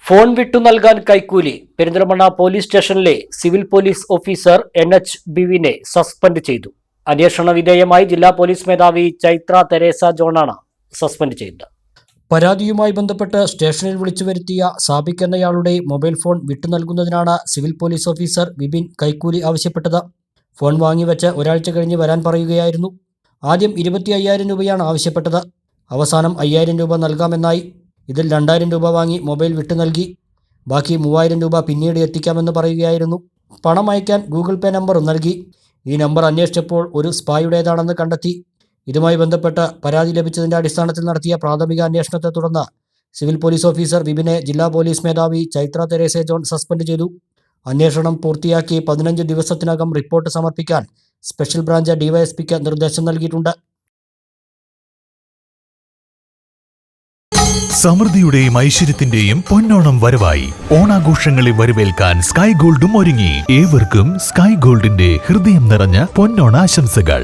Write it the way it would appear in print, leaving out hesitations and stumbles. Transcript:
Phone വിട്ടു നൽകാൻ കൈക്കൂലി. പെരിന്തൽമണ്ണ പോലീസ് സ്റ്റേഷനിലെ സിവിൽ പോലീസ് ഓഫീസർ NH ബിവിനെ സസ്പെൻഡ് ചെയ്തു. അന്വേഷണ വിധേയമായി ജില്ലാ പോലീസ് മേധാവി ചൈത്ര തെരേസ ജോണാണ് സസ്പെൻഡ് ചെയ്തത്. പരാതിയുമായി ബന്ധപ്പെട്ട് സ്റ്റേഷനിൽ വിളിച്ചു വരുത്തിയ സാബിക് എന്നയാളുടെ മൊബൈൽ ഫോൺ വിട്ടു നൽകുന്നതിനാണ് സിവിൽ പോലീസ് ഓഫീസർ വിപിൻ കൈക്കൂലി ആവശ്യപ്പെട്ടത്. ഫോൺ വാങ്ങിവെച്ച് ഒരാഴ്ച കഴിഞ്ഞ് വരാൻ പറയുകയായിരുന്നു. ആദ്യം 25,000 രൂപയാണ് ആവശ്യപ്പെട്ടത്. അവസാനം 5,000 രൂപ നൽകാമെന്നായി. ഇതിൽ 2,000 രൂപ വാങ്ങി മൊബൈൽ വിട്ടു നൽകി. ബാക്കി 3,000 രൂപ പിന്നീട് എത്തിക്കാമെന്ന് പറയുകയായിരുന്നു. പണം അയക്കാൻ ഗൂഗിൾ പേ നമ്പറും നൽകി. ഈ നമ്പർ അന്വേഷിച്ചപ്പോൾ ഒരു സ്പായുടേതാണെന്ന് കണ്ടെത്തി. ഇതുമായി ബന്ധപ്പെട്ട് പരാതി ലഭിച്ചതിൻ്റെ അടിസ്ഥാനത്തിൽ നടത്തിയ പ്രാഥമിക അന്വേഷണത്തെ തുടർന്ന് സിവിൽ പോലീസ് ഓഫീസർ വിപിനെ ജില്ലാ പോലീസ് മേധാവി ചൈത്ര തെരേസ ജോൺ സസ്പെൻഡ് ചെയ്തു. അന്വേഷണം പൂർത്തിയാക്കി 15 ദിവസത്തിനകം റിപ്പോർട്ട് സമർപ്പിക്കാൻ സ്പെഷ്യൽ ബ്രാഞ്ച് ഡിവൈഎസ്പിക്ക് നിർദ്ദേശം നൽകിയിട്ടുണ്ട്. സമൃദ്ധിയുടെയും ഐശ്വര്യത്തിന്റെയും പൊന്നോണം വരവായി. ഓണാഘോഷങ്ങളെ വരവേൽക്കാൻ സ്കൈ ഗോൾഡും ഒരുങ്ങി. ഏവർക്കും സ്കൈ ഗോൾഡിന്റെ ഹൃദയം നിറഞ്ഞ പൊന്നോണാശംസകൾ.